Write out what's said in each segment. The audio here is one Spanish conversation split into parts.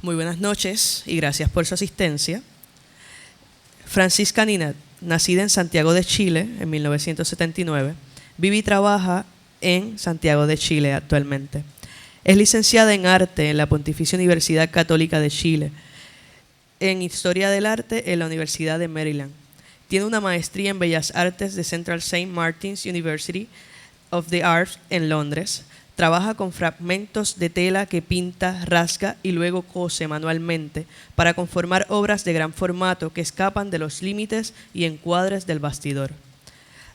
Muy buenas noches y gracias por su asistencia. Francisca Ninat, nacida en Santiago de Chile en 1979, vive y trabaja en Santiago de Chile actualmente. Es licenciada en Arte en la Pontificia Universidad Católica de Chile, en Historia del Arte en la Universidad de Maryland. Tiene una maestría en Bellas Artes de Central Saint Martin's University of the Arts en Londres. Trabaja con fragmentos de tela que pinta, rasga y luego cose manualmente para conformar obras de gran formato que escapan de los límites y encuadres del bastidor.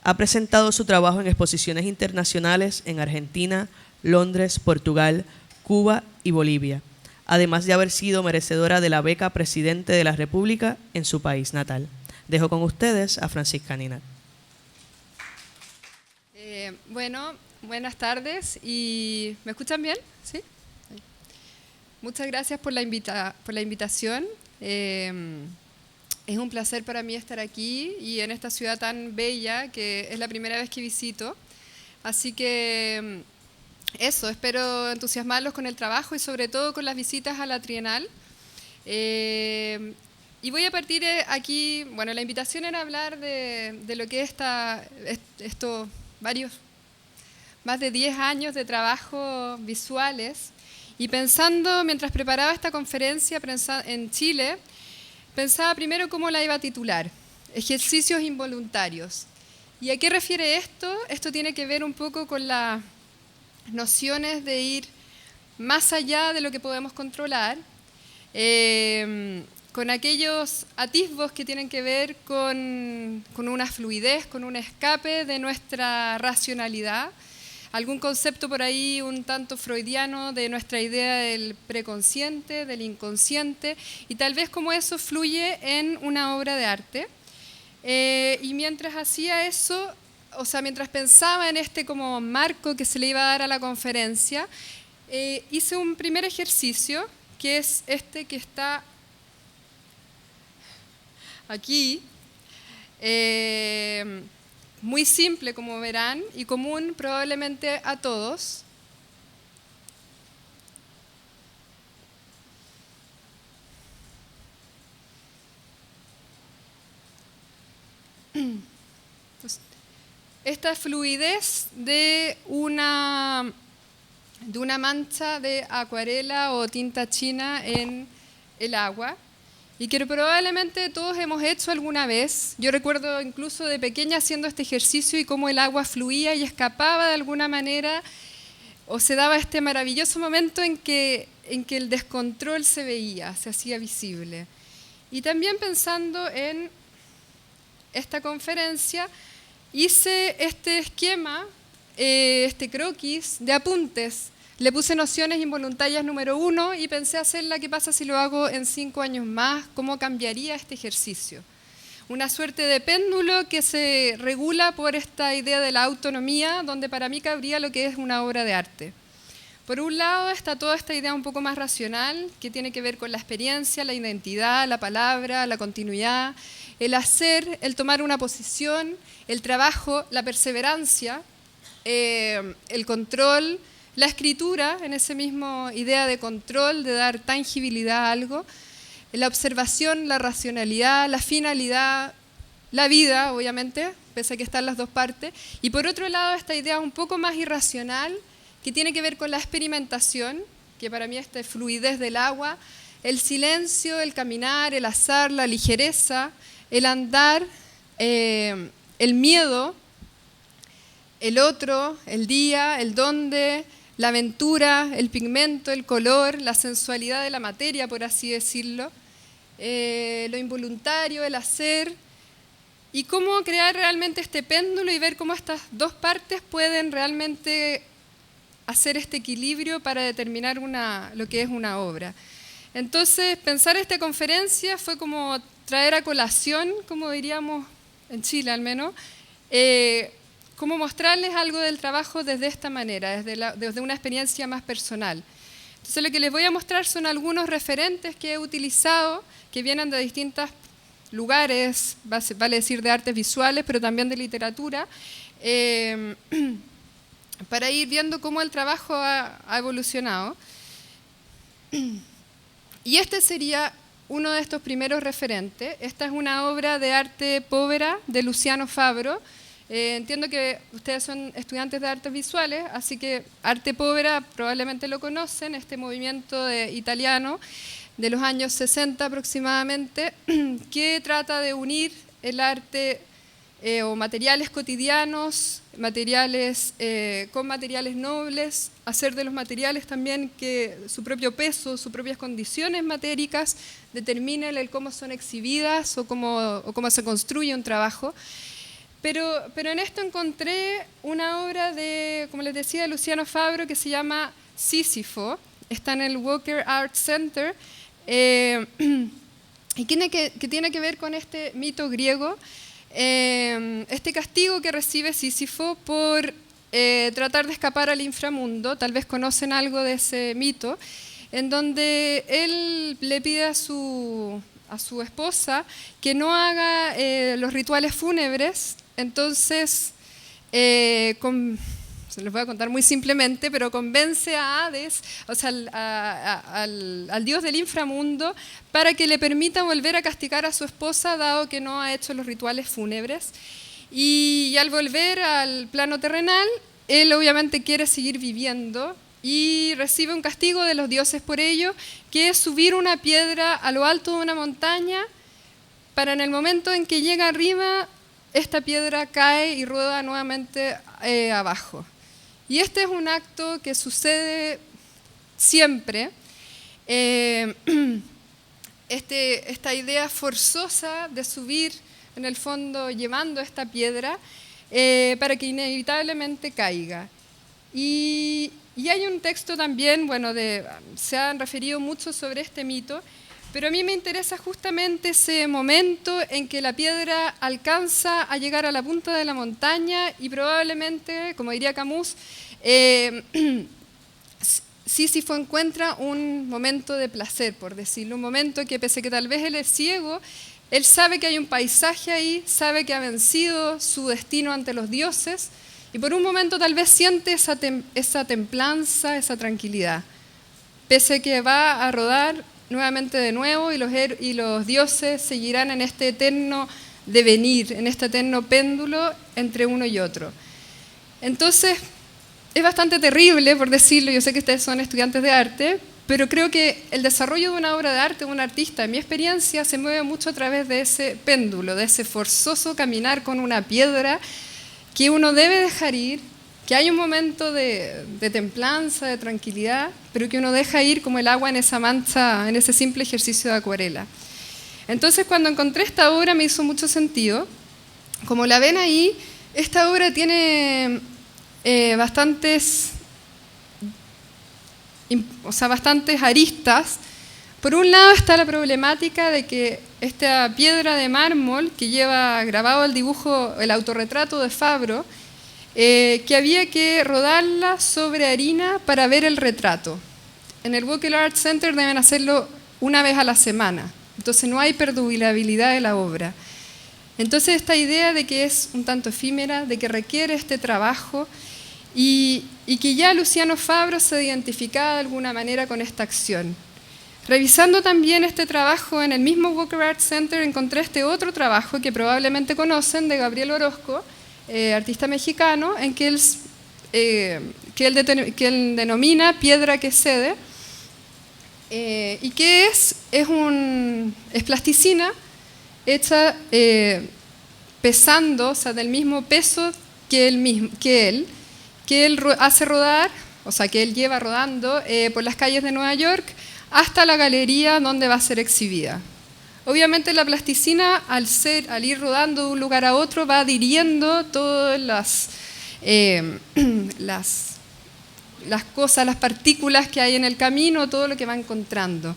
Ha presentado su trabajo en exposiciones internacionales en Argentina, Londres, Portugal, Cuba y Bolivia, además de haber sido merecedora de la beca Presidente de la República en su país natal. Dejo con ustedes a Francisca Ninat. Buenas tardes. ¿Me escuchan bien? ¿Sí? Muchas gracias por la invitación. Es un placer para mí estar aquí y en esta ciudad tan bella que es la primera vez que visito. Así que eso, espero entusiasmarlos con el trabajo y sobre todo con las visitas a la Trienal. Y voy a partir aquí, bueno, la invitación era hablar de lo que es más de 10 años de trabajo visuales, y pensando, mientras preparaba esta conferencia en Chile, pensaba primero cómo la iba a titular: Ejercicios involuntarios. ¿Y a qué refiere esto? Esto tiene que ver un poco con las nociones de ir más allá de lo que podemos controlar, con aquellos atisbos que tienen que ver con una fluidez, con un escape de nuestra racionalidad, algún concepto por ahí un tanto freudiano de nuestra idea del preconsciente, del inconsciente, y tal vez cómo eso fluye en una obra de arte. Y mientras hacía eso, o sea, mientras pensaba en este como marco que se le iba a dar a la conferencia, hice un primer ejercicio, que es este que está aquí, muy simple, como verán, y común probablemente a todos. Entonces, esta fluidez de una mancha de acuarela o tinta china en el agua, y que probablemente todos hemos hecho alguna vez. Yo recuerdo incluso de pequeña haciendo este ejercicio y cómo el agua fluía y escapaba de alguna manera, o se daba este maravilloso momento en que el descontrol se veía, se hacía visible. Y también pensando en esta conferencia, hice este esquema, este croquis de apuntes. Le puse nociones involuntarias número 1 y pensé hacerla, ¿qué pasa si lo hago en 5 años más? ¿Cómo cambiaría este ejercicio? Una suerte de péndulo que se regula por esta idea de la autonomía, donde para mí cabría lo que es una obra de arte. Por un lado está toda esta idea un poco más racional, que tiene que ver con la experiencia, la identidad, la palabra, la continuidad, el hacer, el tomar una posición, el trabajo, la perseverancia, el control, la escritura, en esa misma idea de control, de dar tangibilidad a algo, la observación, la racionalidad, la finalidad, la vida, obviamente, pese a que están las dos partes, y por otro lado esta idea un poco más irracional, que tiene que ver con la experimentación, que para mí es esta fluidez del agua, el silencio, el caminar, el azar, la ligereza, el andar, el miedo, el otro, el día, el dónde, la aventura, el pigmento, el color, la sensualidad de la materia, por así decirlo, lo involuntario, el hacer, y cómo crear realmente este péndulo y ver cómo estas dos partes pueden realmente hacer este equilibrio para determinar lo que es una obra. Entonces, pensar esta conferencia fue como traer a colación, como diríamos en Chile al menos, cómo mostrarles algo del trabajo desde esta manera, desde una experiencia más personal. Entonces lo que les voy a mostrar son algunos referentes que he utilizado, que vienen de distintos lugares, vale decir de artes visuales, pero también de literatura, para ir viendo cómo el trabajo ha evolucionado. Y este sería uno de estos primeros referentes. Esta es una obra de arte povera de Luciano Fabro. Entiendo que ustedes son estudiantes de artes visuales, así que arte povera probablemente lo conocen, este movimiento italiano de los años 60 aproximadamente, que trata de unir el arte o materiales cotidianos, materiales con materiales nobles, hacer de los materiales también que su propio peso, sus propias condiciones matéricas determinen el cómo son exhibidas o cómo se construye un trabajo. Pero en esto encontré una obra de, como les decía, de Luciano Fabro que se llama Sísifo, está en el Walker Art Center, y que tiene que ver con este mito griego, este castigo que recibe Sísifo por tratar de escapar al inframundo. Tal vez conocen algo de ese mito, en donde él le pide a su esposa que no haga los rituales fúnebres. Entonces, se los voy a contar muy simplemente, pero convence a Hades, o sea, al dios del inframundo, para que le permita volver a castigar a su esposa, dado que no ha hecho los rituales fúnebres. Y al volver al plano terrenal, él obviamente quiere seguir viviendo y recibe un castigo de los dioses por ello, que es subir una piedra a lo alto de una montaña, para en el momento en que llega arriba, esta piedra cae y rueda nuevamente abajo. Y este es un acto que sucede siempre. Esta idea forzosa de subir, en el fondo, llevando esta piedra para que inevitablemente caiga. Y hay un texto también, bueno, se han referido mucho sobre este mito, pero a mí me interesa justamente ese momento en que la piedra alcanza a llegar a la punta de la montaña y probablemente, como diría Camus, Sísifo encuentra un momento de placer, por decirlo, un momento que pese que tal vez él es ciego, él sabe que hay un paisaje ahí, sabe que ha vencido su destino ante los dioses y por un momento tal vez siente esa templanza, esa tranquilidad, pese que va a rodar nuevamente de nuevo y los dioses seguirán en este eterno devenir, en este eterno péndulo entre uno y otro. Entonces, es bastante terrible, por decirlo, yo sé que ustedes son estudiantes de arte, pero creo que el desarrollo de una obra de arte de un artista, en mi experiencia, se mueve mucho a través de ese péndulo, de ese forzoso caminar con una piedra que uno debe dejar ir, que hay un momento de templanza, de tranquilidad, pero que uno deja ir como el agua en esa mancha, en ese simple ejercicio de acuarela. Entonces, cuando encontré esta obra me hizo mucho sentido. Como la ven ahí, esta obra tiene bastantes aristas. Por un lado está la problemática de que esta piedra de mármol que lleva grabado el dibujo, el autorretrato de Fabro, que había que rodarla sobre harina para ver el retrato. En el Walker Art Center deben hacerlo una vez a la semana, entonces no hay perdurabilidad de la obra. Entonces esta idea de que es un tanto efímera, de que requiere este trabajo y que ya Luciano Fabro se identificaba de alguna manera con esta acción. Revisando también este trabajo en el mismo Walker Art Center encontré este otro trabajo que probablemente conocen, de Gabriel Orozco, artista mexicano, en que él denomina piedra que cede, y que es plasticina hecha pesando, o sea, del mismo peso que él hace rodar, o sea, que él lleva rodando por las calles de Nueva York hasta la galería donde va a ser exhibida. Obviamente la plasticina, al ir rodando de un lugar a otro, va adhiriendo todas las cosas, las partículas que hay en el camino, todo lo que va encontrando.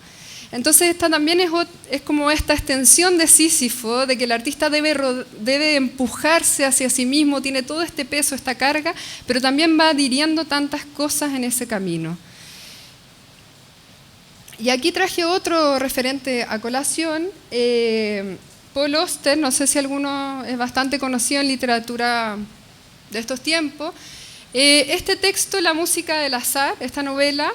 Entonces esta también es como esta extensión de Sísifo, de que el artista debe empujarse hacia sí mismo, tiene todo este peso, esta carga, pero también va adhiriendo tantas cosas en ese camino. Y aquí traje otro referente a colación, Paul Auster, no sé si alguno es bastante conocido en literatura de estos tiempos. Este texto, La música del azar, esta novela,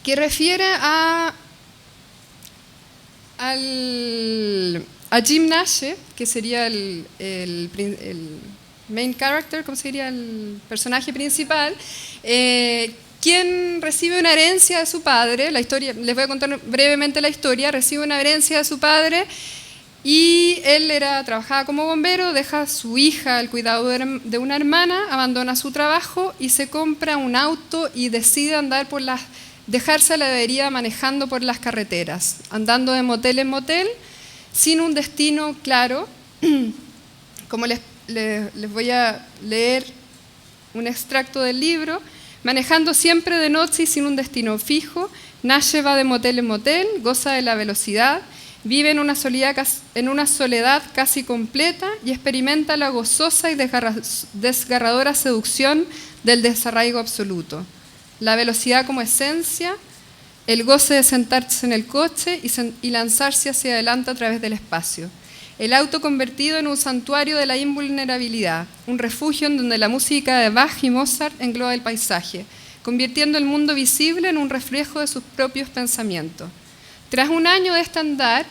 que refiere a Jim Nash, que sería el main character, ¿cómo sería el personaje principal? Quien recibe una herencia de su padre. La historia, les voy a contar brevemente la historia. Recibe una herencia de su padre y él trabajaba como bombero, deja a su hija al cuidado de una hermana, abandona su trabajo y se compra un auto y decide dejarse a la deriva manejando por las carreteras, andando de motel en motel, sin un destino claro. Como les voy a leer un extracto del libro. Manejando siempre de noche y sin un destino fijo, Nash va de motel en motel, goza de la velocidad, vive en una soledad casi completa y experimenta la gozosa y desgarradora seducción del desarraigo absoluto. La velocidad como esencia, el goce de sentarse en el coche y lanzarse hacia adelante a través del espacio. El auto convertido en un santuario de la invulnerabilidad, un refugio en donde la música de Bach y Mozart engloba el paisaje, convirtiendo el mundo visible en un reflejo de sus propios pensamientos. Tras un año de este andar,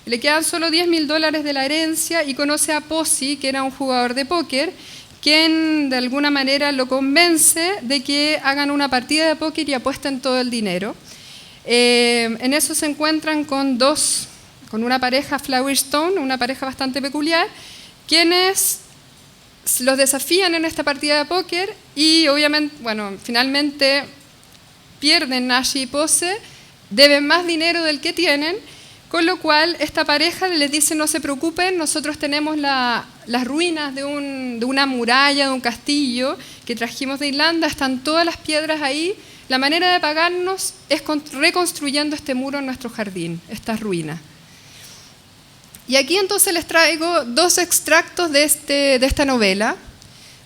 le quedan solo $10.000 de la herencia y conoce a Pozzi, que era un jugador de póker, quien de alguna manera lo convence de que hagan una partida de póker y apuesten todo el dinero. En eso se encuentran con una pareja, Flower Stone, una pareja bastante peculiar, quienes los desafían en esta partida de póker y obviamente, finalmente pierden Nash y Pose, deben más dinero del que tienen, con lo cual esta pareja les dice: no se preocupen, nosotros tenemos las ruinas de una muralla, de un castillo que trajimos de Irlanda, están todas las piedras ahí, la manera de pagarnos es reconstruyendo este muro en nuestro jardín, estas ruinas. Y aquí entonces les traigo dos extractos de esta novela,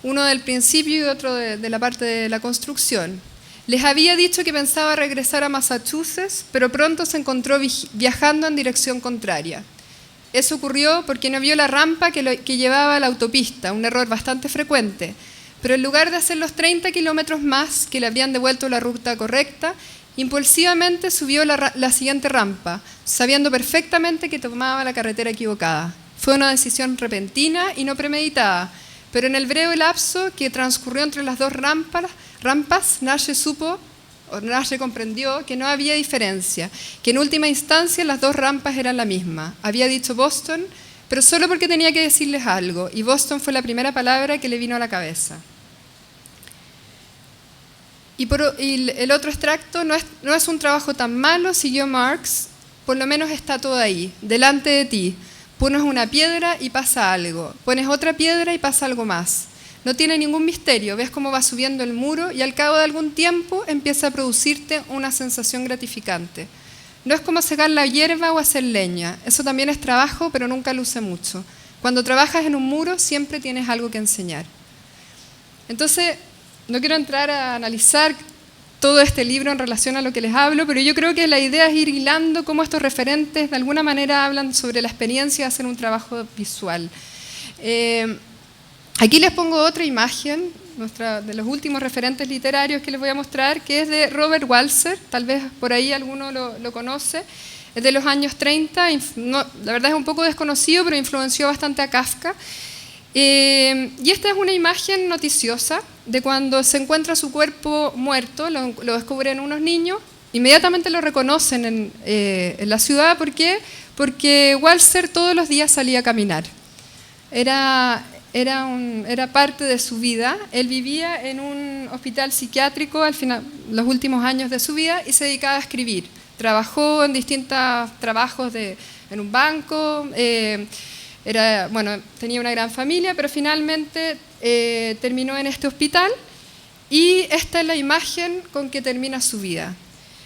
uno del principio y otro de la parte de la construcción. Les había dicho que pensaba regresar a Massachusetts, pero pronto se encontró viajando en dirección contraria. Eso ocurrió porque no vio la rampa que llevaba a la autopista, un error bastante frecuente. Pero en lugar de hacer los 30 kilómetros más que le habrían devuelto la ruta correcta, impulsivamente subió la siguiente rampa, sabiendo perfectamente que tomaba la carretera equivocada. Fue una decisión repentina y no premeditada, pero en el breve lapso que transcurrió entre las dos rampas, Nash comprendió que no había diferencia, que en última instancia las dos rampas eran la misma. Había dicho Boston, pero solo porque tenía que decirles algo, y Boston fue la primera palabra que le vino a la cabeza. Y el otro extracto: no es un trabajo tan malo, siguió Marx, por lo menos está todo ahí, delante de ti. Pones una piedra y pasa algo, pones otra piedra y pasa algo más. No tiene ningún misterio, ves cómo va subiendo el muro y al cabo de algún tiempo empieza a producirte una sensación gratificante. No es como secar la hierba o hacer leña, eso también es trabajo, pero nunca luce mucho. Cuando trabajas en un muro siempre tienes algo que enseñar. Entonces, no quiero entrar a analizar todo este libro en relación a lo que les hablo, pero yo creo que la idea es ir hilando cómo estos referentes de alguna manera hablan sobre la experiencia de hacer un trabajo visual. Aquí les pongo otra imagen de los últimos referentes literarios que les voy a mostrar, que es de Robert Walser, tal vez por ahí alguno lo conoce, es de los años 30, la verdad es un poco desconocido, pero influenció bastante a Kafka. Y esta es una imagen noticiosa de cuando se encuentra su cuerpo muerto, lo descubren unos niños, inmediatamente lo reconocen en la ciudad. ¿Por qué? Porque Walser todos los días salía a caminar. Era parte de su vida. Él vivía en un hospital psiquiátrico al final, los últimos años de su vida, y se dedicaba a escribir. Trabajó en distintos trabajos en un banco. Tenía una gran familia, pero finalmente terminó en este hospital y esta es la imagen con que termina su vida.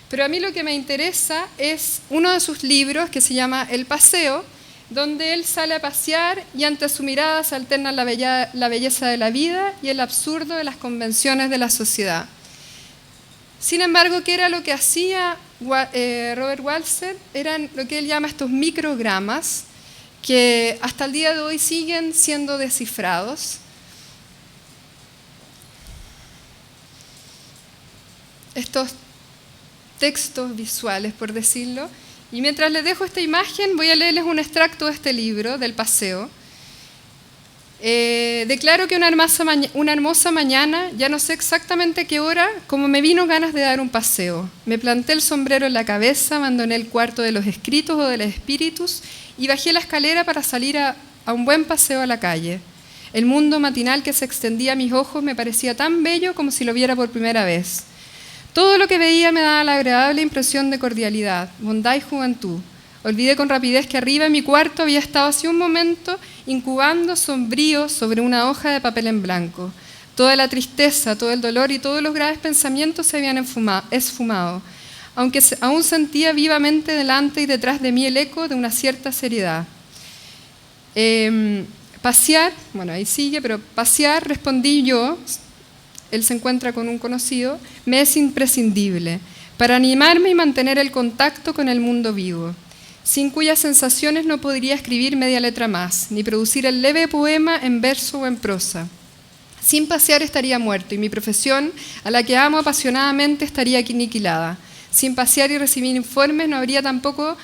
Pero a mí lo que me interesa es uno de sus libros que se llama El Paseo, donde él sale a pasear y ante su mirada se alternan la belleza de la vida y el absurdo de las convenciones de la sociedad. Sin embargo, ¿qué era lo que hacía Robert Walser? Eran lo que él llama estos microgramas, que hasta el día de hoy siguen siendo descifrados. textos visuales, por decirlo. Y mientras les dejo esta imagen, voy a leerles un extracto de este libro, del paseo. Declaro que una hermosa mañana, ya no sé exactamente qué hora, como me vino ganas de dar un paseo. Me planté el sombrero en la cabeza, abandoné el cuarto de los escritos o de los espíritus y bajé la escalera para salir a un buen paseo a la calle. El mundo matinal que se extendía a mis ojos me parecía tan bello como si lo viera por primera vez. Todo lo que veía me daba la agradable impresión de cordialidad, bondad y juventud. Olvidé con rapidez que arriba en mi cuarto había estado hace un momento incubando sombrío sobre una hoja de papel en blanco. Toda la tristeza, todo el dolor y todos los graves pensamientos se habían esfumado, aunque aún sentía vivamente delante y detrás de mí el eco de una cierta seriedad. Pasear, bueno, ahí sigue, pero pasear, respondí yo, él se encuentra con un conocido, me es imprescindible para animarme y mantener el contacto con el mundo vivo, sin cuyas sensaciones no podría escribir media letra más, ni producir el leve poema en verso o en prosa. Sin pasear estaría muerto y mi profesión, a la que amo apasionadamente, estaría aniquilada. Sin pasear y recibir informes no podría tampoco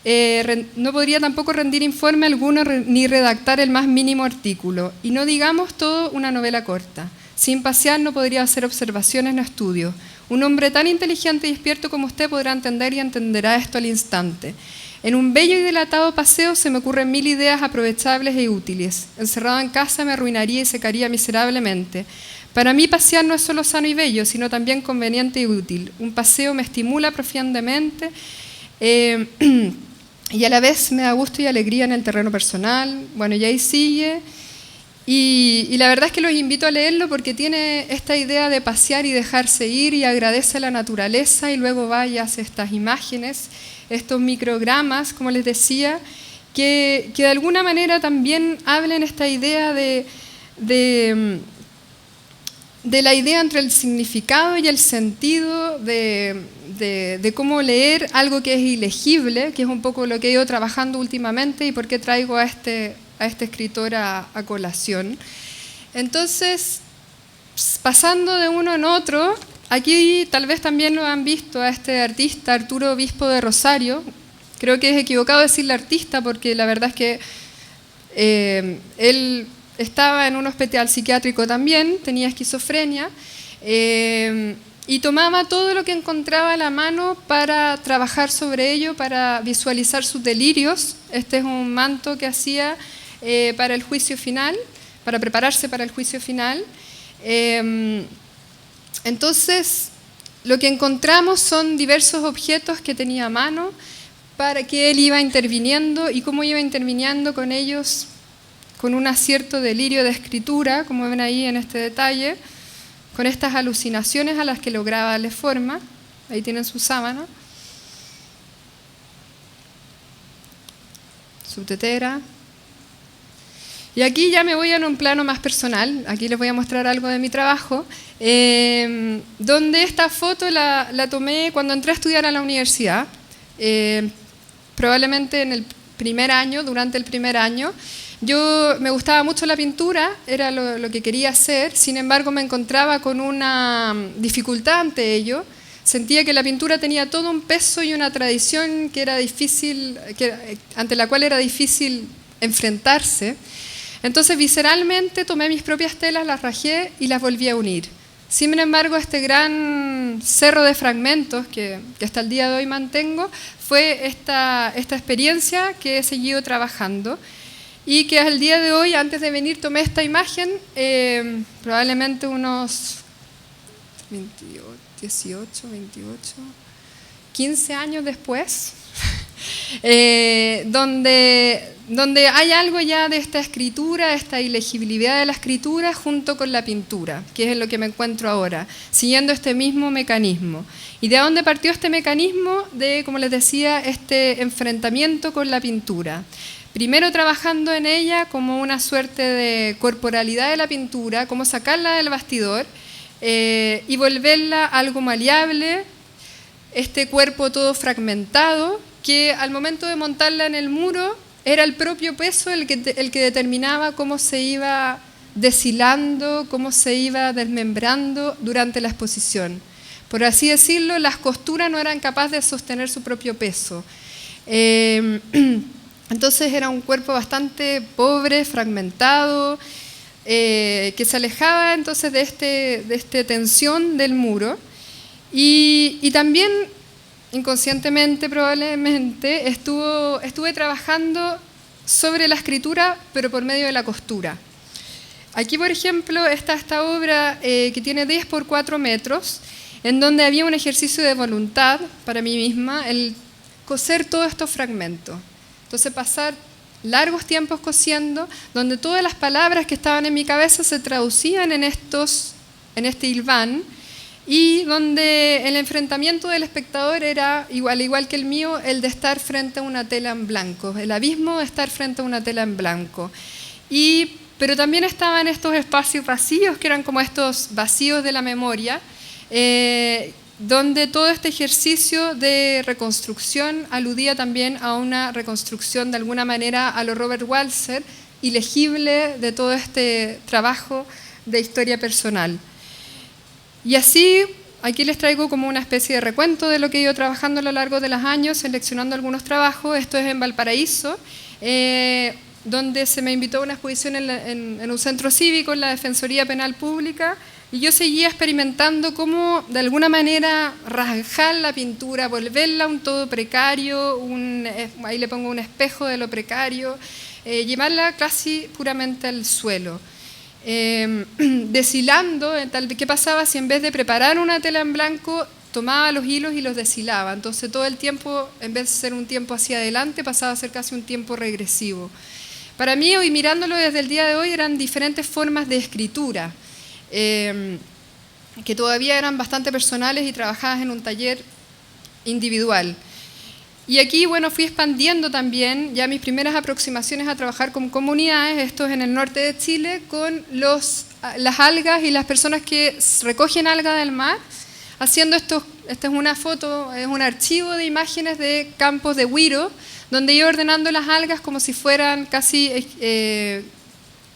rendir informe alguno ni redactar el más mínimo artículo, y no digamos todo una novela corta. Sin pasear no podría hacer observaciones ni estudios. Un hombre tan inteligente y despierto como usted podrá entender y entenderá esto al instante. En un bello y dilatado paseo se me ocurren 1000 ideas aprovechables e útiles. Encerrado en casa me arruinaría y secaría miserablemente. Para mí pasear no es solo sano y bello, sino también conveniente y útil. Un paseo me estimula profundamente y a la vez me da gusto y alegría en el terreno personal. Bueno, y ahí sigue. Y la verdad es que los invito a leerlo porque tiene esta idea de pasear y dejarse ir y agradece a la naturaleza y luego va y hace estas imágenes, estos microgramas, como les decía, que de alguna manera también hablan esta idea de la idea entre el significado y el sentido de cómo leer algo que es ilegible, que es un poco lo que he ido trabajando últimamente y por qué traigo a este escritor a colación. Entonces, pasando de uno en otro, aquí tal vez también lo han visto a este artista, Arturo Obispo de Rosario. Creo que es equivocado decirle artista porque la verdad es que él estaba en un hospital psiquiátrico también, tenía esquizofrenia, y tomaba todo lo que encontraba a la mano para trabajar sobre ello, para visualizar sus delirios. Este es un manto que hacía para el juicio final, para prepararse para el juicio final. Entonces, lo que encontramos son diversos objetos que tenía a mano para que él iba interviniendo y cómo iba interviniendo con ellos con un cierto delirio de escritura, como ven ahí en este detalle, con estas alucinaciones a las que lograba darle forma. Ahí tienen su sábana, su tetera. Y aquí ya me voy a un plano más personal, aquí les voy a mostrar algo de mi trabajo, donde esta foto la tomé cuando entré a estudiar a la universidad, probablemente en el primer año, durante el primer año. Me gustaba mucho la pintura, era lo que quería hacer, sin embargo me encontraba con una dificultad ante ello. Sentía que la pintura tenía todo un peso y una tradición que era difícil, ante la cual era difícil enfrentarse. Entonces, visceralmente tomé mis propias telas, las rajé y las volví a unir. Sin embargo, este gran cerro de fragmentos que hasta el día de hoy mantengo fue esta experiencia que he seguido trabajando y que al día de hoy, antes de venir, tomé esta imagen, probablemente unos 15 años después, donde hay algo ya de esta escritura, esta ilegibilidad de la escritura junto con la pintura, que es en lo que me encuentro ahora, siguiendo este mismo mecanismo. ¿Y de dónde partió este mecanismo? De, como les decía, este enfrentamiento con la pintura. Primero trabajando en ella como una suerte de corporalidad de la pintura, cómo sacarla del bastidor y volverla algo maleable, este cuerpo todo fragmentado, que al momento de montarla en el muro era el propio peso el que determinaba cómo se iba deshilando, cómo se iba desmembrando durante la exposición. por así decirlo, las costuras no eran capaces de sostener su propio peso. Entonces era un cuerpo bastante pobre, fragmentado, que se alejaba entonces de esta tensión del muro. Y también, inconscientemente probablemente, estuve trabajando sobre la escritura, pero por medio de la costura. Aquí, por ejemplo, está esta obra que tiene 10 por 4 metros, en donde había un ejercicio de voluntad para mí misma, el coser todos estos fragmentos. Entonces pasar largos tiempos cosiendo, donde todas las palabras que estaban en mi cabeza se traducían en este hilván, y donde el enfrentamiento del espectador era, igual que el mío, el de estar frente a una tela en blanco, el abismo de estar frente a una tela en blanco. Pero también estaban estos espacios vacíos, que eran como estos vacíos de la memoria, donde todo este ejercicio de reconstrucción aludía también a una reconstrucción de alguna manera a lo Robert Walser, ilegible de todo este trabajo de historia personal. Y así, aquí les traigo como una especie de recuento de lo que he ido trabajando a lo largo de los años, seleccionando algunos trabajos. Esto es en Valparaíso, donde se me invitó a una exposición en un centro cívico, en la Defensoría Penal Pública, y yo seguía experimentando cómo, de alguna manera, rasgar la pintura, volverla un todo precario, ahí le pongo un espejo de lo precario, llevarla casi puramente al suelo. Deshilando, ¿qué pasaba si en vez de preparar una tela en blanco, tomaba los hilos y los deshilaba? Entonces todo el tiempo, en vez de ser un tiempo hacia adelante, pasaba a ser casi un tiempo regresivo. Para mí, hoy mirándolo desde el día de hoy, eran diferentes formas de escritura, que todavía eran bastante personales y trabajadas en un taller individual. Y aquí, bueno, fui expandiendo también ya mis primeras aproximaciones a trabajar con comunidades, esto es en el norte de Chile, con las algas y las personas que recogen algas del mar, haciendo esta es una foto, es un archivo de imágenes de campos de Wiro, donde iba ordenando las algas como si fueran casi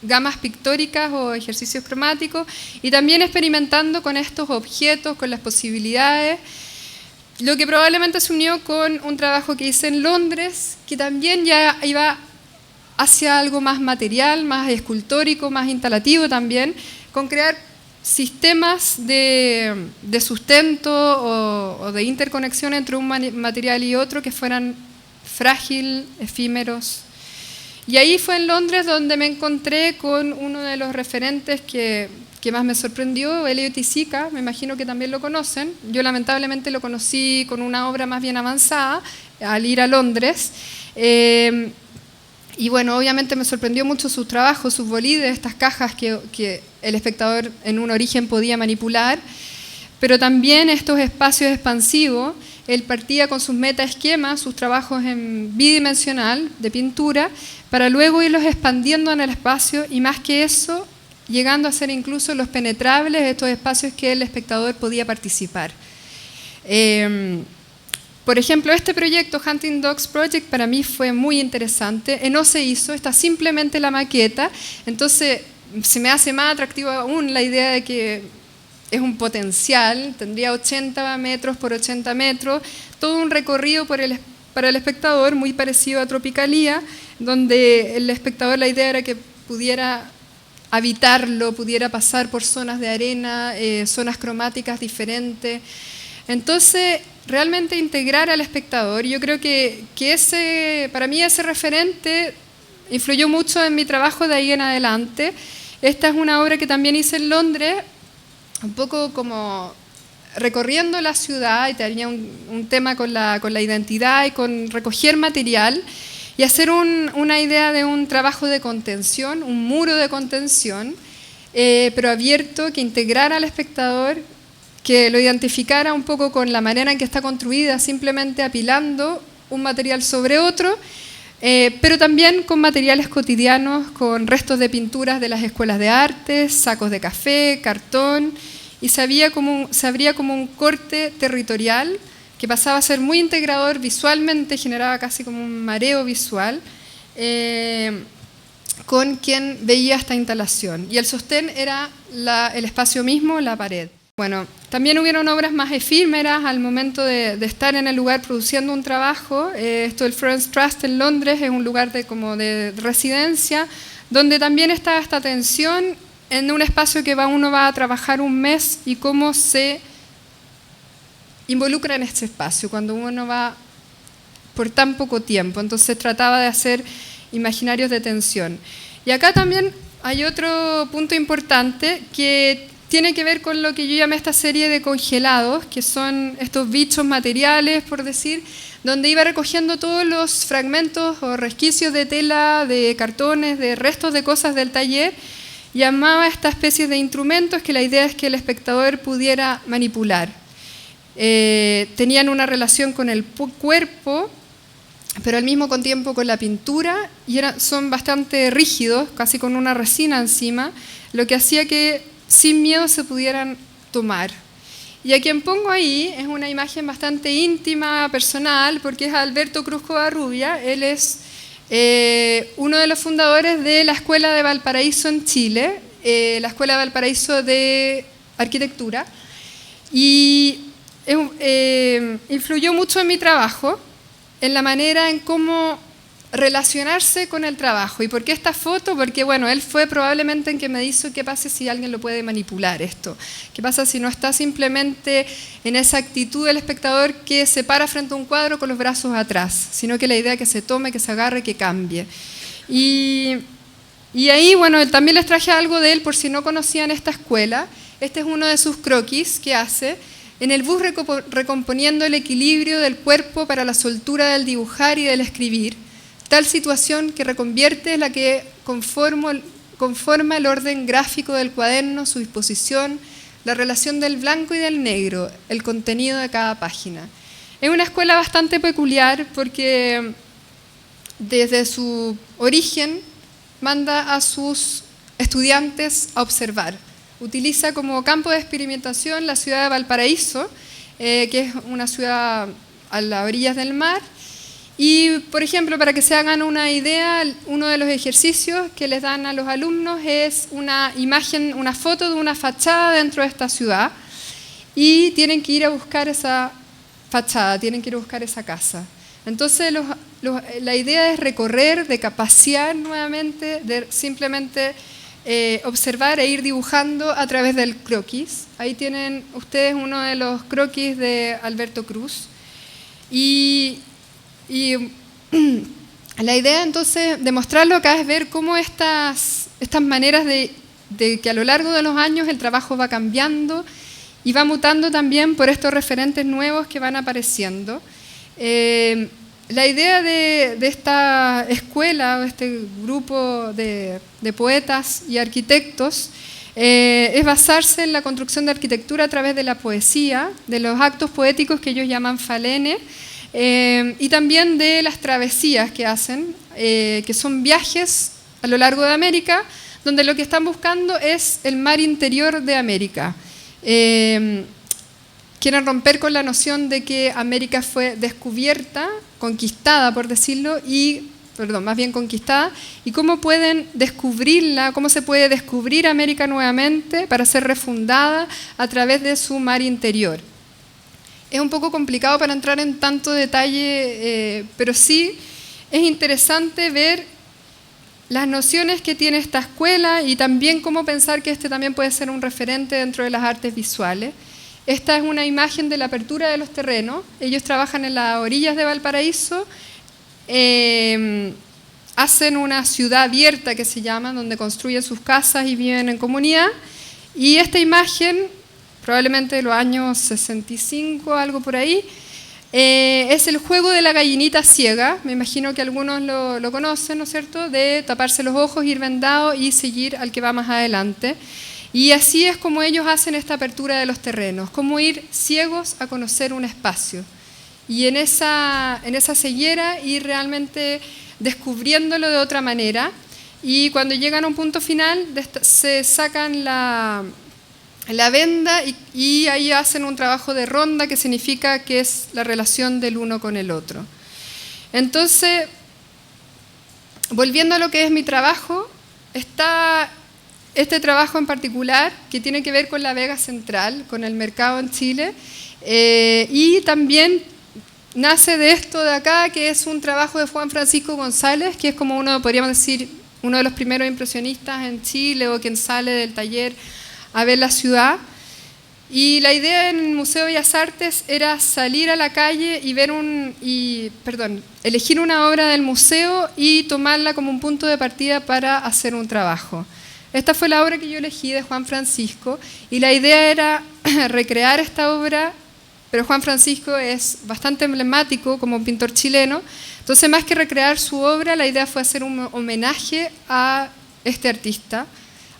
gamas pictóricas o ejercicios cromáticos, y también experimentando con estos objetos, con las posibilidades. Lo que probablemente se unió con un trabajo que hice en Londres, que también ya iba hacia algo más material, más escultórico, más instalativo también, con crear sistemas de sustento o de interconexión entre un material y otro que fueran frágiles, efímeros. Y ahí fue en Londres donde me encontré con uno de los referentes que más me sorprendió, Elliot Isika, me imagino que también lo conocen. Yo lamentablemente lo conocí con una obra más bien avanzada al ir a Londres. Y bueno, obviamente me sorprendió mucho sus trabajos, sus bolides, estas cajas que el espectador en un origen podía manipular, pero también estos espacios expansivos. Él partía con sus metaesquemas, sus trabajos en bidimensional de pintura, para luego irlos expandiendo en el espacio y más que eso, llegando a ser incluso los penetrables, estos espacios que el espectador podía participar. Por ejemplo, este proyecto, Hunting Dogs Project, para mí fue muy interesante. No se hizo, está simplemente la maqueta, entonces se me hace más atractivo aún la idea de que es un potencial, tendría 80 metros por 80 metros, todo un recorrido para el espectador muy parecido a Tropicalía, donde el espectador, la idea era que pudiera habitarlo, pudiera pasar por zonas de arena, zonas cromáticas diferentes. Entonces, realmente integrar al espectador. Yo creo que para mí ese referente influyó mucho en mi trabajo de ahí en adelante. Esta es una obra que también hice en Londres, un poco como recorriendo la ciudad, y tenía un tema con la identidad y con recoger material y hacer una idea de un trabajo de contención, un muro de contención, pero abierto, que integrara al espectador, que lo identificara un poco con la manera en que está construida, simplemente apilando un material sobre otro, pero también con materiales cotidianos, con restos de pinturas de las escuelas de arte, sacos de café, cartón, y se abría como un corte territorial que pasaba a ser muy integrador visualmente, generaba casi como un mareo visual con quien veía esta instalación. Y el sostén era el espacio mismo, la pared. Bueno, también hubieron obras más efímeras al momento de estar en el lugar produciendo un trabajo. Esto del Florence Trust en Londres es un lugar como de residencia, donde también está esta tensión en un espacio que uno va a trabajar un mes y cómo se involucra en este espacio cuando uno va por tan poco tiempo. Entonces trataba de hacer imaginarios de tensión. Y acá también hay otro punto importante que tiene que ver con lo que yo llamé esta serie de congelados, que son estos bichos materiales, por decir, donde iba recogiendo todos los fragmentos o resquicios de tela, de cartones, de restos de cosas del taller, y armaba esta especie de instrumentos que la idea es que el espectador pudiera manipular. Tenían una relación con el cuerpo, pero al mismo tiempo con la pintura, y son bastante rígidos, casi con una resina encima, lo que hacía que sin miedo se pudieran tomar. Y a quien pongo ahí es una imagen bastante íntima, personal, porque es Alberto Cruz Covarrubia. Él es uno de los fundadores de la Escuela de Valparaíso en Chile, la Escuela de Valparaíso de Arquitectura, y influyó mucho en mi trabajo, en la manera en cómo relacionarse con el trabajo. ¿Y por qué esta foto? Porque bueno, él fue probablemente en que me dijo qué pasa si alguien lo puede manipular esto, qué pasa si no está simplemente en esa actitud del espectador que se para frente a un cuadro con los brazos atrás, sino que la idea es que se tome, que se agarre, que cambie. Y ahí, bueno, también les traje algo de él por si no conocían esta escuela. Este es uno de sus croquis que hace en el bus recomponiendo el equilibrio del cuerpo para la soltura del dibujar y del escribir. Tal situación que reconvierte es la que conforma el orden gráfico del cuaderno, su disposición, la relación del blanco y del negro, el contenido de cada página. Es una escuela bastante peculiar porque desde su origen manda a sus estudiantes a observar. Utiliza como campo de experimentación la ciudad de Valparaíso, que es una ciudad a las orillas del mar. Y, por ejemplo, para que se hagan una idea, uno de los ejercicios que les dan a los alumnos es una imagen, una foto de una fachada dentro de esta ciudad, y tienen que ir a buscar esa fachada, tienen que ir a buscar esa casa. Entonces, la idea es recorrer, de pasear nuevamente, de simplemente observar e ir dibujando a través del croquis. Ahí tienen ustedes uno de los croquis de Alberto Cruz. Y la idea entonces de mostrarlo acá es ver cómo estas maneras de que a lo largo de los años el trabajo va cambiando y va mutando también por estos referentes nuevos que van apareciendo. La idea de esta escuela, este grupo de poetas y arquitectos, es basarse en la construcción de arquitectura a través de la poesía, de los actos poéticos que ellos llaman falene, y también de las travesías que hacen, que son viajes a lo largo de América, donde lo que están buscando es el mar interior de América. Quieren romper con la noción de que América fue descubierta, conquistada, por decirlo, más bien conquistada, y cómo pueden descubrirla, cómo se puede descubrir América nuevamente para ser refundada a través de su mar interior. Es un poco complicado para entrar en tanto detalle, pero sí es interesante ver las nociones que tiene esta escuela y también cómo pensar que este también puede ser un referente dentro de las artes visuales. Esta es una imagen de la apertura de los terrenos. Ellos trabajan en las orillas de Valparaíso, hacen una ciudad abierta que se llama, donde construyen sus casas y viven en comunidad. Y esta imagen, probablemente de los años 65, algo por ahí, es el juego de la gallinita ciega. Me imagino que algunos lo conocen, ¿no es cierto?, de taparse los ojos, ir vendado y seguir al que va más adelante. Y así es como ellos hacen esta apertura de los terrenos, como ir ciegos a conocer un espacio. Y en esa ceguera ir realmente descubriéndolo de otra manera. Y cuando llegan a un punto final, se sacan la venda y ahí hacen un trabajo de ronda, que significa que es la relación del uno con el otro. Entonces, volviendo a lo que es mi trabajo, este trabajo en particular, que tiene que ver con la Vega Central, con el mercado en Chile, y también nace de esto de acá, que es un trabajo de Juan Francisco González, que es como uno, podríamos decir, uno de los primeros impresionistas en Chile, o quien sale del taller a ver la ciudad. Y la idea en el Museo de Bellas Artes era salir a la calle y ver elegir una obra del museo y tomarla como un punto de partida para hacer un trabajo. Esta fue la obra que yo elegí de Juan Francisco, y la idea era recrear esta obra, pero Juan Francisco es bastante emblemático como pintor chileno, entonces más que recrear su obra, la idea fue hacer un homenaje a este artista,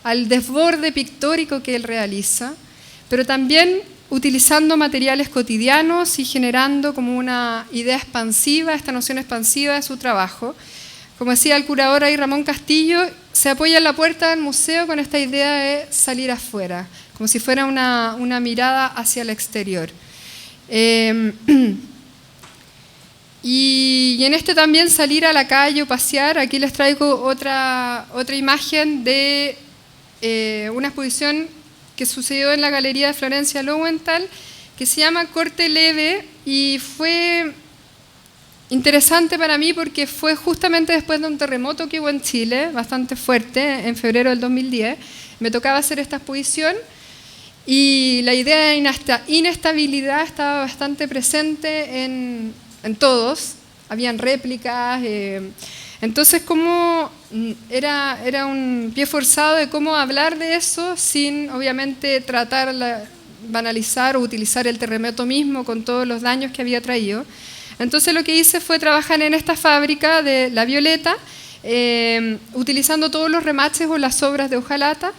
al desborde pictórico que él realiza, pero también utilizando materiales cotidianos y generando como una idea expansiva, esta noción expansiva de su trabajo. Como decía el curador ahí, Ramón Castillo, se apoya en la puerta del museo con esta idea de salir afuera, como si fuera una mirada hacia el exterior. Y en este también salir a la calle o pasear, aquí les traigo otra imagen de una exposición que sucedió en la Galería de Florencia Lowenthal, que se llama Corte Leve, y fue interesante para mí porque fue justamente después de un terremoto que hubo en Chile, bastante fuerte, en febrero del 2010. Me tocaba hacer esta exposición y la idea de inestabilidad estaba bastante presente en todos. Habían réplicas, entonces como era un pie forzado de cómo hablar de eso sin obviamente banalizar o utilizar el terremoto mismo con todos los daños que había traído. Entonces lo que hice fue trabajar en esta fábrica de La Violeta, utilizando todos los remaches o las obras de hojalata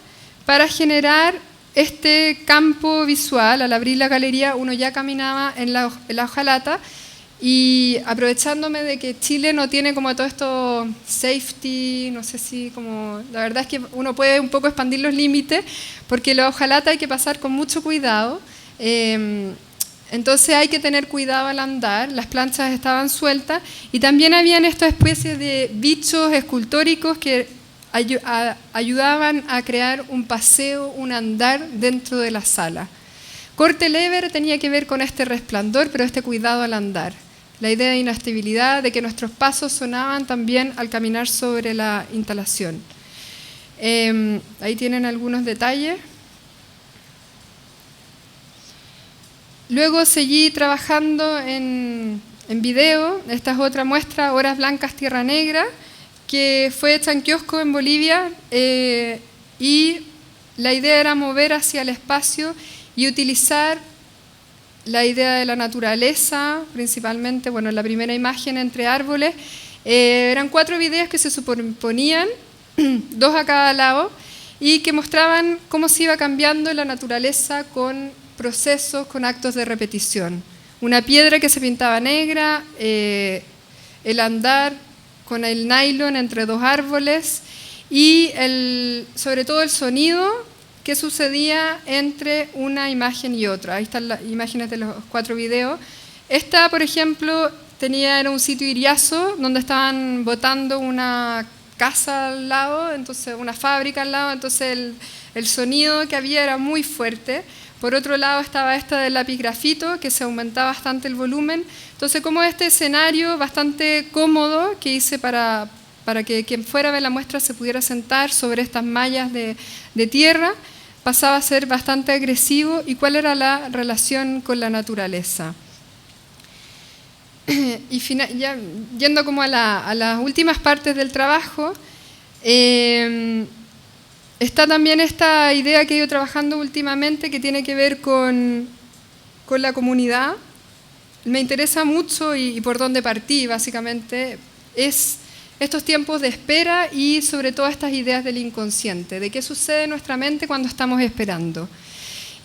para generar este campo visual. Al abrir la galería uno ya caminaba en la hojalata, y aprovechándome de que Chile no tiene como todo esto safety, no sé si como, la verdad es que uno puede un poco expandir los límites, porque la hojalata hay que pasar con mucho cuidado, entonces hay que tener cuidado al andar, las planchas estaban sueltas, y también habían estas especies de bichos escultóricos que ayudaban a crear un paseo, un andar dentro de la sala. Corte Leve tenía que ver con este resplandor, pero este cuidado al andar. La idea de inestabilidad, de que nuestros pasos sonaban también al caminar sobre la instalación. Ahí tienen algunos detalles. Luego seguí trabajando en video. Esta es otra muestra, Horas Blancas, Tierra Negra, que fue hecha en Kiosco, en Bolivia, y la idea era mover hacia el espacio y utilizar la idea de la naturaleza, principalmente, bueno, la primera imagen entre árboles. Eran 4 videos que se superponían, 2 a cada lado, y que mostraban cómo se iba cambiando la naturaleza con procesos, con actos de repetición. Una piedra que se pintaba negra, el andar con el nylon entre 2 árboles, y sobre todo el sonido que sucedía entre una imagen y otra. Ahí están las imágenes de los 4 videos. Esta, por ejemplo, era un sitio Iriazo, donde estaban botando una casa al lado, entonces una fábrica al lado, entonces el sonido que había era muy fuerte. Por otro lado estaba esta del lápiz grafito, que se aumentaba bastante el volumen. Entonces, como este escenario bastante cómodo que hice para que quien fuera a ver la muestra se pudiera sentar sobre estas mallas de tierra, pasaba a ser bastante agresivo. ¿Y cuál era la relación con la naturaleza? Y ya yendo como a las últimas partes del trabajo, está también esta idea que he ido trabajando últimamente, que tiene que ver con la comunidad. Me interesa mucho y por dónde partí, básicamente, es estos tiempos de espera y sobre todo estas ideas del inconsciente, de qué sucede en nuestra mente cuando estamos esperando.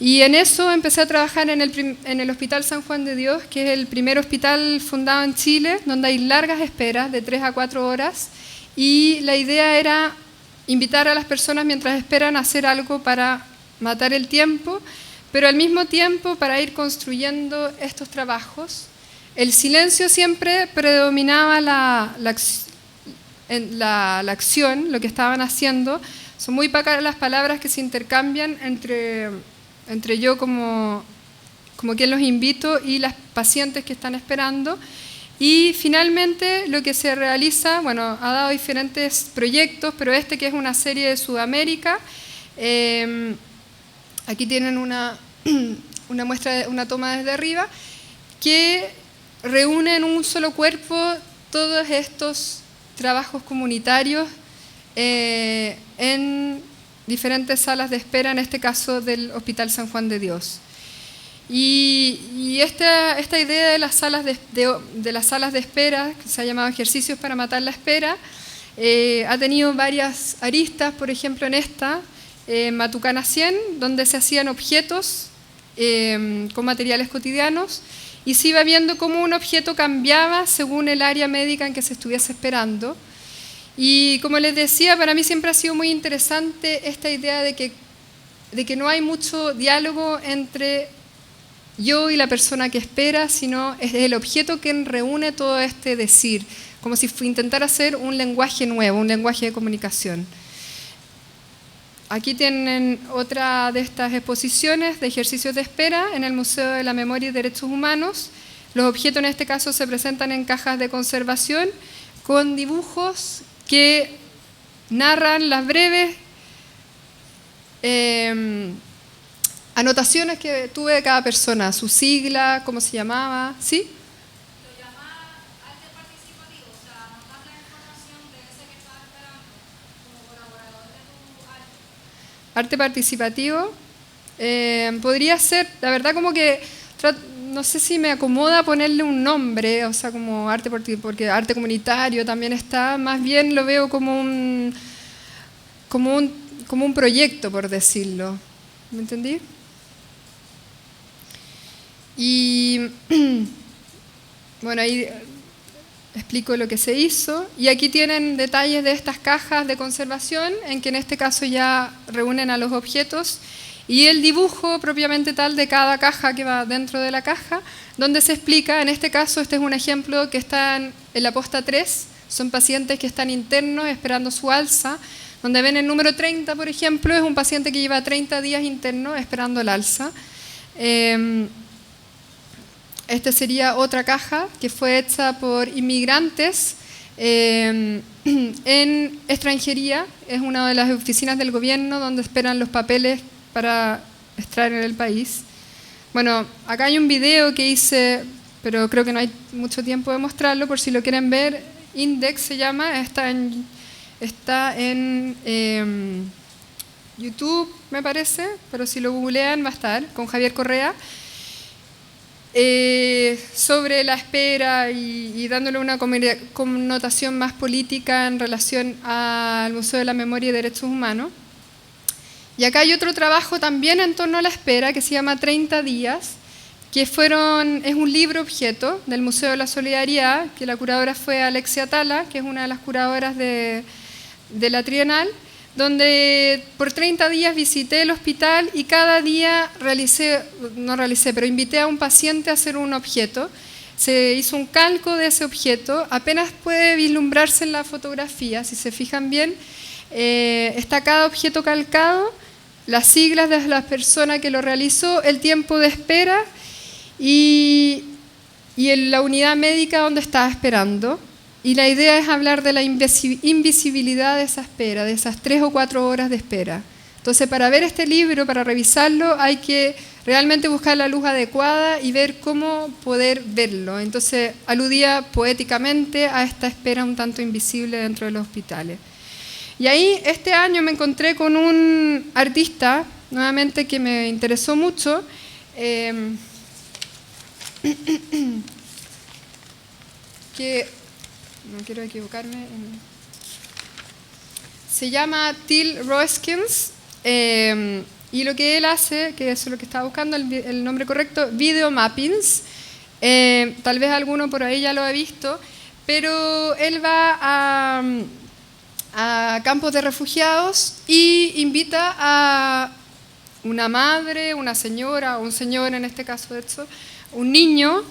Y en eso empecé a trabajar en el Hospital San Juan de Dios, que es el primer hospital fundado en Chile, donde hay largas esperas de 3 a 4 horas, y la idea era invitar a las personas mientras esperan a hacer algo para matar el tiempo, pero al mismo tiempo para ir construyendo estos trabajos. El silencio siempre predominaba en la acción, lo que estaban haciendo. Son muy pocas las palabras que se intercambian entre yo como quien los invito y las pacientes que están esperando. Y finalmente lo que se realiza, bueno, ha dado diferentes proyectos, pero este que es una serie de Sudamérica, aquí tienen una muestra, una toma desde arriba, que reúne en un solo cuerpo todos estos trabajos comunitarios en diferentes salas de espera, en este caso del Hospital San Juan de Dios. Y esta idea de las salas de espera, que se ha llamado ejercicios para matar la espera, ha tenido varias aristas. Por ejemplo, en esta, Matucana 100, donde se hacían objetos con materiales cotidianos y se iba viendo cómo un objeto cambiaba según el área médica en que se estuviese esperando. Y como les decía, para mí siempre ha sido muy interesante esta idea de que no hay mucho diálogo entre yo y la persona que espera, sino es el objeto quien reúne todo este decir, como si intentara hacer un lenguaje nuevo, un lenguaje de comunicación. Aquí tienen otra de estas exposiciones de ejercicios de espera en el Museo de la Memoria y Derechos Humanos. Los objetos en este caso se presentan en cajas de conservación con dibujos que narran las breves anotaciones que tuve de cada persona, su sigla, cómo se llamaba, ¿sí? Lo llama arte participativo, o sea, anotar la información de ese que estás esperando como colaborador de tu arte. Arte participativo, podría ser, la verdad como que, no sé si me acomoda ponerle un nombre, o sea, como arte, porque arte comunitario también está, más bien lo veo como un proyecto, por decirlo, ¿me entendí? Y bueno, ahí explico lo que se hizo. Y aquí tienen detalles de estas cajas de conservación, en que en este caso ya reúnen a los objetos, y el dibujo propiamente tal de cada caja que va dentro de la caja, donde se explica, en este caso, este es un ejemplo que está en la posta 3, son pacientes que están internos esperando su alza, donde ven el número 30, por ejemplo, es un paciente que lleva 30 días interno esperando el alza. Esta sería otra caja que fue hecha por inmigrantes en extranjería. Es una de las oficinas del gobierno donde esperan los papeles para extraer en el país. Bueno, acá hay un video que hice, pero creo que no hay mucho tiempo de mostrarlo, por si lo quieren ver. Index se llama, está en YouTube, me parece, pero si lo googlean va a estar, con Javier Correa. Sobre la espera y dándole una connotación más política en relación al Museo de la Memoria y Derechos Humanos. Y acá hay otro trabajo también en torno a la espera que se llama 30 días, que es un libro objeto del Museo de la Solidaridad, que la curadora fue Alexia Tala, que es una de las curadoras de la Trienal, donde por 30 días visité el hospital y cada día pero invité a un paciente a hacer un objeto. Se hizo un calco de ese objeto, apenas puede vislumbrarse en la fotografía, si se fijan bien, está cada objeto calcado, las siglas de la persona que lo realizó, el tiempo de espera y en la unidad médica donde estaba esperando. Y la idea es hablar de la invisibilidad de esa espera, de esas 3 o 4 horas de espera. Entonces, para ver este libro, para revisarlo, hay que realmente buscar la luz adecuada y ver cómo poder verlo. Entonces, aludía poéticamente a esta espera un tanto invisible dentro de los hospitales. Y ahí, este año me encontré con un artista, nuevamente, que me interesó mucho, que... no quiero equivocarme, se llama Till Roeskins, y lo que él hace, que es lo que estaba buscando, el nombre correcto, Video Mappings, tal vez alguno por ahí ya lo ha visto, pero él va a campos de refugiados y invita a una madre, una señora, o un señor en este caso, de hecho, un niño,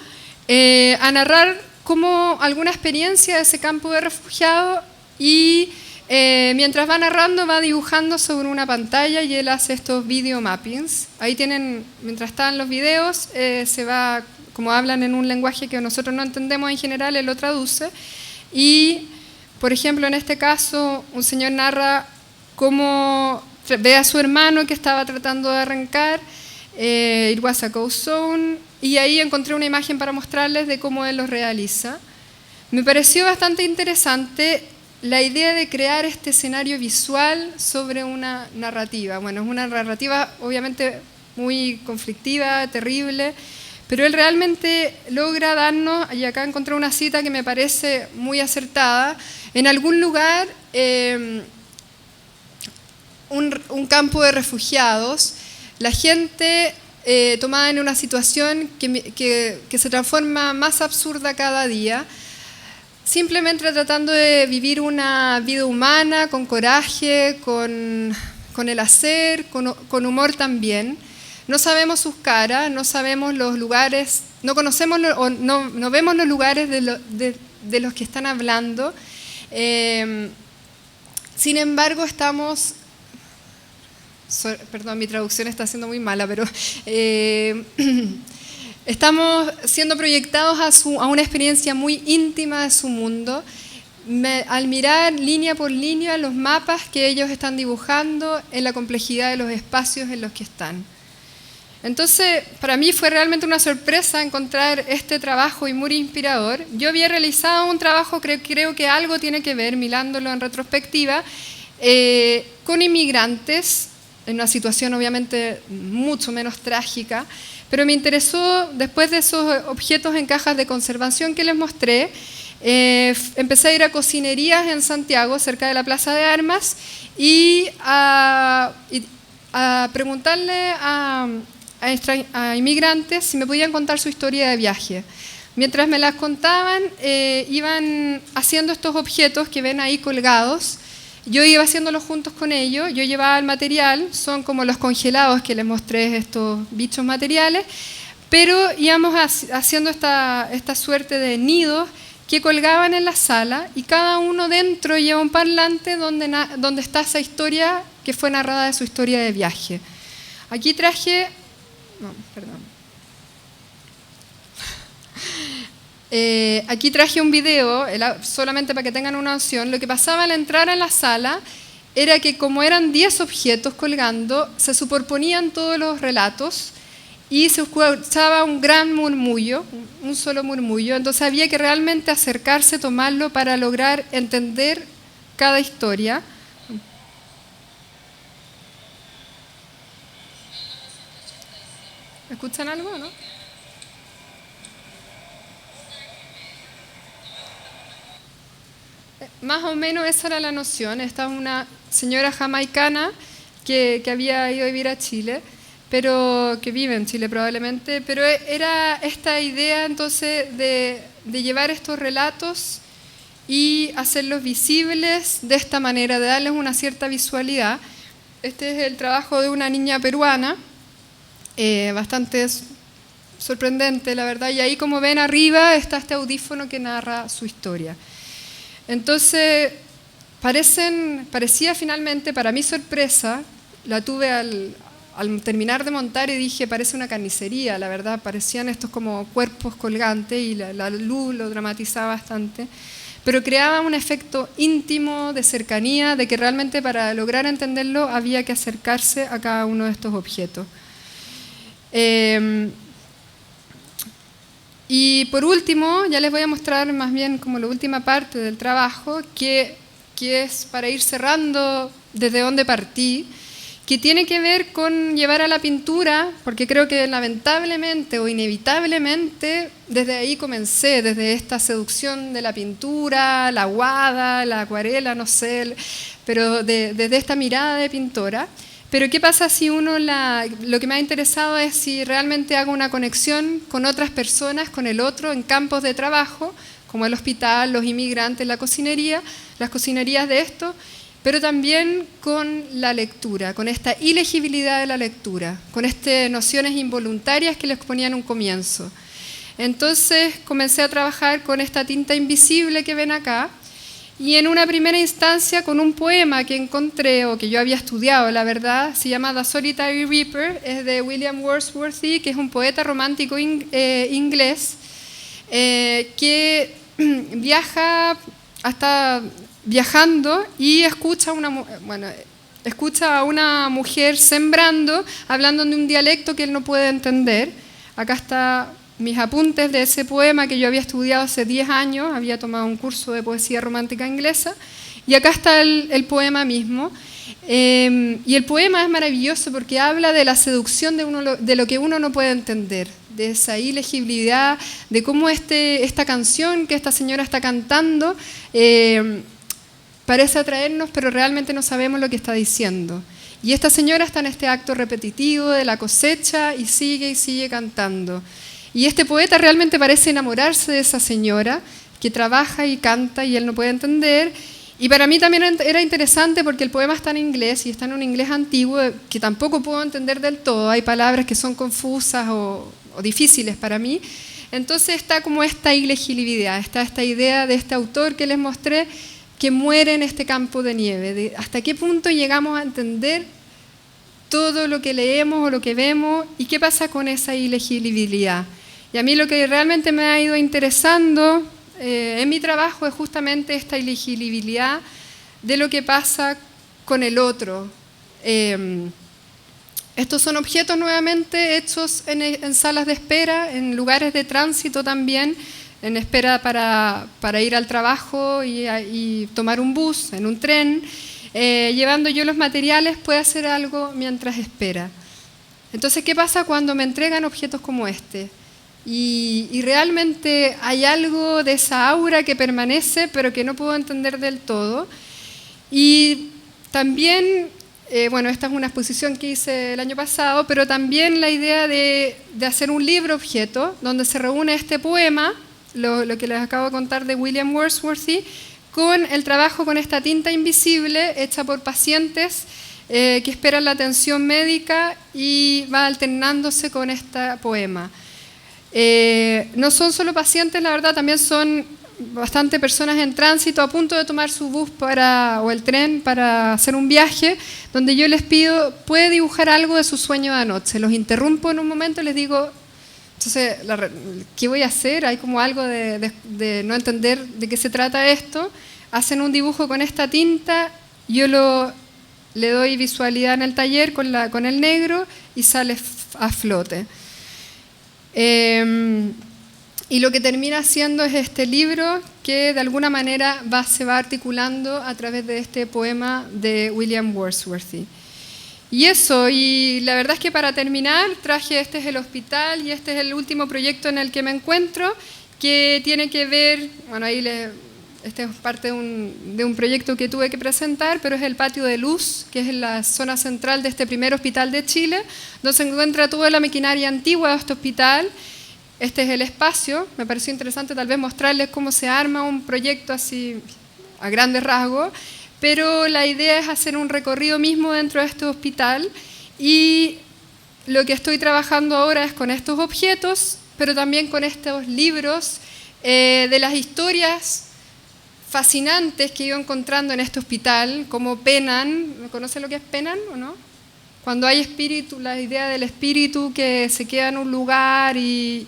a narrar como alguna experiencia de ese campo de refugiados y mientras va narrando va dibujando sobre una pantalla y él hace estos video mappings. Ahí tienen, mientras están los videos, se va, como hablan en un lenguaje que nosotros no entendemos en general, él lo traduce. Y, por ejemplo, en este caso, un señor narra cómo ve a su hermano que estaba tratando de arrancar, it was a ghost zone, y ahí encontré una imagen para mostrarles de cómo él lo realiza. Me pareció bastante interesante la idea de crear este escenario visual sobre una narrativa. Bueno, es una narrativa obviamente muy conflictiva, terrible, pero él realmente logra darnos, y acá encontré una cita que me parece muy acertada, en algún lugar un campo de refugiados, la gente tomada en una situación que se transforma más absurda cada día, simplemente tratando de vivir una vida humana, con coraje, con el hacer, con humor también. No sabemos sus caras, no sabemos los lugares, no conocemos o no vemos los lugares de los que están hablando. Sin embargo, perdón, mi traducción está siendo muy mala, pero estamos siendo proyectados a una experiencia muy íntima de su mundo, al mirar línea por línea los mapas que ellos están dibujando en la complejidad de los espacios en los que están. Entonces, para mí fue realmente una sorpresa encontrar este trabajo y muy inspirador. Yo había realizado un trabajo, creo que algo tiene que ver, mirándolo en retrospectiva, con inmigrantes, en una situación obviamente mucho menos trágica, pero me interesó, después de esos objetos en cajas de conservación que les mostré, empecé a ir a cocinerías en Santiago, cerca de la Plaza de Armas, y a preguntarle a inmigrantes si me podían contar su historia de viaje. Mientras me las contaban, iban haciendo estos objetos que ven ahí colgados. Yo iba haciéndolos juntos con ellos, yo llevaba el material, son como los congelados que les mostré, estos bichos materiales, pero íbamos haciendo esta suerte de nidos que colgaban en la sala y cada uno dentro lleva un parlante donde está esa historia que fue narrada de su historia de viaje. Aquí traje... No, perdón. Aquí traje un video, solamente para que tengan una noción. Lo que pasaba al entrar a la sala era que como eran 10 objetos colgando, se superponían todos los relatos y se escuchaba un gran murmullo, un solo murmullo. Entonces había que realmente acercarse, tomarlo para lograr entender cada historia. ¿Escuchan algo, no? Más o menos esa era la noción. Esta es una señora jamaicana que había ido a vivir a Chile, pero que vive en Chile probablemente, pero era esta idea entonces de llevar estos relatos y hacerlos visibles de esta manera, de darles una cierta visualidad. Este es el trabajo de una niña peruana, bastante sorprendente, la verdad, y ahí como ven arriba está este audífono que narra su historia. Entonces, parecía finalmente, para mi sorpresa, la tuve al terminar de montar y dije, parece una carnicería, la verdad, parecían estos como cuerpos colgantes y la luz lo dramatizaba bastante, pero creaba un efecto íntimo, de cercanía, de que realmente para lograr entenderlo había que acercarse a cada uno de estos objetos. Y por último, ya les voy a mostrar más bien como la última parte del trabajo, que es para ir cerrando desde donde partí, que tiene que ver con llevar a la pintura, porque creo que lamentablemente o inevitablemente desde ahí comencé, desde esta seducción de la pintura, la aguada, la acuarela, no sé, pero desde esta mirada de pintora. Pero ¿qué pasa si lo que me ha interesado es si realmente hago una conexión con otras personas, con el otro, en campos de trabajo, como el hospital, los inmigrantes, la cocinería, las cocinerías de esto, pero también con la lectura, con esta ilegibilidad de la lectura, con estas nociones involuntarias que les ponía en un comienzo. Entonces comencé a trabajar con esta tinta invisible que ven acá, Y en una primera instancia con un poema que encontré o que yo había estudiado, la verdad, se llama The Solitary Reaper, es de William Wordsworth, que es un poeta romántico inglés que viaja hasta viajando y escucha a una mujer sembrando, hablando de un dialecto que él no puede entender. Acá está mis apuntes de ese poema que yo había estudiado hace 10 años, había tomado un curso de poesía romántica inglesa, y acá está el poema mismo. Y el poema es maravilloso porque habla de la seducción de lo que uno no puede entender, de esa ilegibilidad, de cómo esta canción que esta señora está cantando parece atraernos, pero realmente no sabemos lo que está diciendo. Y esta señora está en este acto repetitivo de la cosecha y sigue cantando. Y este poeta realmente parece enamorarse de esa señora que trabaja y canta y él no puede entender. Y para mí también era interesante porque el poema está en inglés y está en un inglés antiguo que tampoco puedo entender del todo. Hay palabras que son confusas o difíciles para mí. Entonces está como esta ilegibilidad, está esta idea de este autor que les mostré que muere en este campo de nieve. De hasta qué punto llegamos a entender todo lo que leemos o lo que vemos y qué pasa con esa ilegibilidad. Y a mí lo que realmente me ha ido interesando en mi trabajo es justamente esta ilegibilidad de lo que pasa con el otro. Estos son objetos nuevamente hechos en salas de espera, en lugares de tránsito también, en espera para ir al trabajo y tomar un bus, en un tren. Llevando yo los materiales, puede hacer algo mientras espera. Entonces, ¿qué pasa cuando me entregan objetos como este? Y realmente hay algo de esa aura que permanece, pero que no puedo entender del todo. Y también, esta es una exposición que hice el año pasado, pero también la idea de hacer un libro objeto, donde se reúne este poema, lo que les acabo de contar de William Wordsworth, con el trabajo con esta tinta invisible hecha por pacientes que esperan la atención médica y va alternándose con este poema. No son solo pacientes, la verdad, también son bastante personas en tránsito a punto de tomar su bus o el tren para hacer un viaje, donde yo les pido, ¿puede dibujar algo de su sueño de anoche? Los interrumpo en un momento y les digo, entonces, ¿qué voy a hacer? Hay como algo de no entender de qué se trata esto. Hacen un dibujo con esta tinta, yo le doy visualidad en el taller con el negro y sale a flote. Y lo que termina haciendo es este libro que de alguna manera se va articulando a través de este poema de William Wordsworth. Y eso, y la verdad es que para terminar traje, este es el hospital y este es el último proyecto en el que me encuentro, que tiene que ver, este es parte de un proyecto que tuve que presentar, pero es el patio de luz, que es en la zona central de este primer hospital de Chile, donde se encuentra toda la maquinaria antigua de este hospital. Este es el espacio, me pareció interesante tal vez mostrarles cómo se arma un proyecto así a grandes rasgos, pero la idea es hacer un recorrido mismo dentro de este hospital y lo que estoy trabajando ahora es con estos objetos, pero también con estos libros de las historias fascinantes que he ido encontrando en este hospital, como Penan. ¿Conocen lo que es Penan o no? Cuando hay espíritu, la idea del espíritu que se queda en un lugar y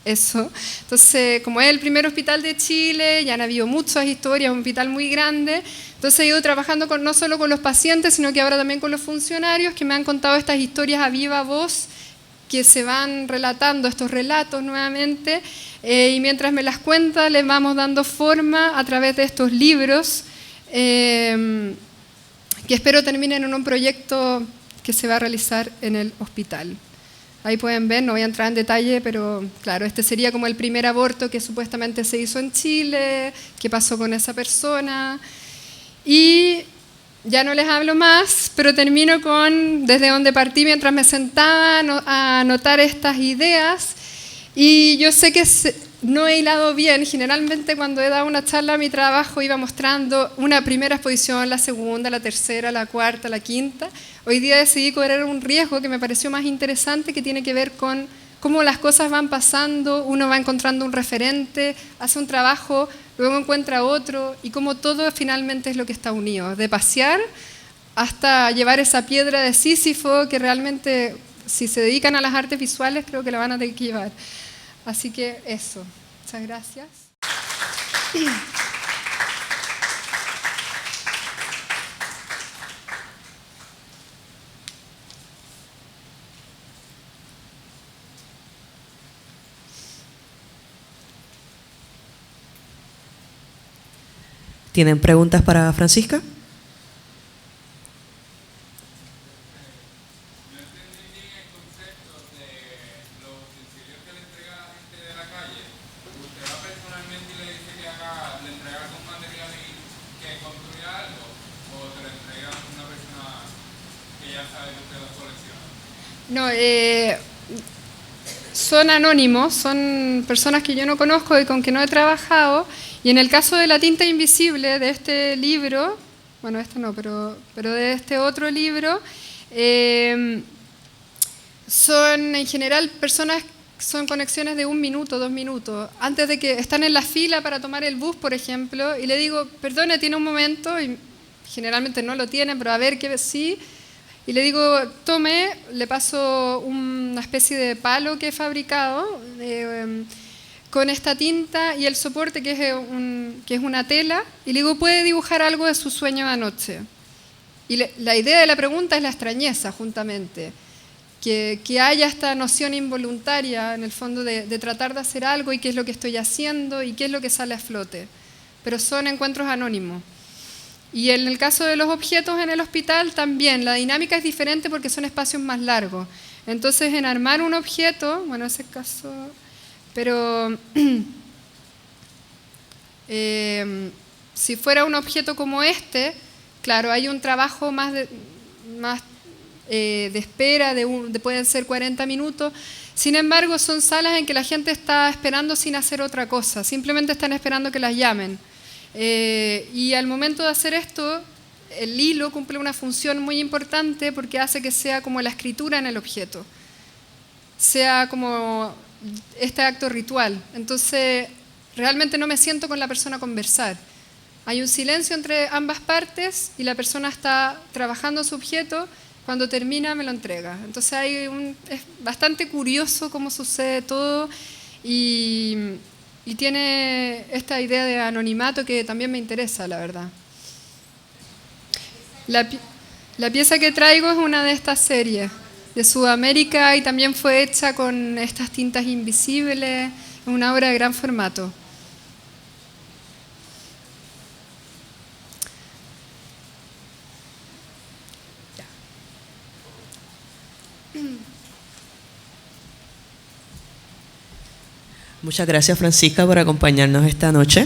eso. Entonces, como es el primer hospital de Chile, ya han habido muchas historias, un hospital muy grande, entonces he ido trabajando no solo con los pacientes, sino que ahora también con los funcionarios que me han contado estas historias a viva voz, que se van relatando estos relatos nuevamente, y mientras me las cuenta les vamos dando forma a través de estos libros, que espero terminen en un proyecto que se va a realizar en el hospital. Ahí pueden ver, no voy a entrar en detalle, pero claro, este sería como el primer aborto que supuestamente se hizo en Chile, qué pasó con esa persona. Y ya no les hablo más, pero termino con desde donde partí mientras me sentaba a anotar estas ideas. Y yo sé que no he hilado bien. Generalmente cuando he dado una charla, mi trabajo iba mostrando una primera exposición, la segunda, la tercera, la cuarta, la quinta. Hoy día decidí correr un riesgo que me pareció más interesante, que tiene que ver con cómo las cosas van pasando, uno va encontrando un referente, hace un trabajo luego encuentra otro, y como todo finalmente es lo que está unido, de pasear hasta llevar esa piedra de Sísifo que realmente, si se dedican a las artes visuales, creo que la van a tener que llevar. Así que eso. Muchas gracias. ¿Tienen preguntas para Francisca? No, son anónimos, son personas que yo no conozco y con que no he trabajado. Y en el caso de La tinta invisible, de este libro, bueno, este no, pero de este otro libro, son en general personas, son conexiones de 1 minuto, 2 minutos. Antes de que están en la fila para tomar el bus, por ejemplo, y le digo, perdone, tiene un momento, y generalmente no lo tienen, pero a ver que sí. Y le digo, tome, le paso una especie de palo que he fabricado con esta tinta y el soporte que es una tela, y le digo, ¿puede dibujar algo de su sueño de anoche? Y la idea de la pregunta es la extrañeza, juntamente, que haya esta noción involuntaria, en el fondo, de tratar de hacer algo y qué es lo que estoy haciendo y qué es lo que sale a flote. Pero son encuentros anónimos. Y en el caso de los objetos en el hospital también, la dinámica es diferente porque son espacios más largos. Entonces, en armar un objeto, bueno, ese caso, pero si fuera un objeto como este, claro, hay un trabajo más de espera, pueden ser 40 minutos. Sin embargo, son salas en que la gente está esperando sin hacer otra cosa, simplemente están esperando que las llamen. Y al momento de hacer esto, el hilo cumple una función muy importante porque hace que sea como la escritura en el objeto, sea como este acto ritual. Entonces, realmente no me siento con la persona a conversar. Hay un silencio entre ambas partes y la persona está trabajando su objeto, cuando termina me lo entrega. Entonces es bastante curioso cómo sucede todo y tiene esta idea de anonimato que también me interesa, la verdad. La pieza que traigo es una de estas series de Sudamérica y también fue hecha con estas tintas invisibles, es una obra de gran formato. Muchas gracias, Francisca, por acompañarnos esta noche.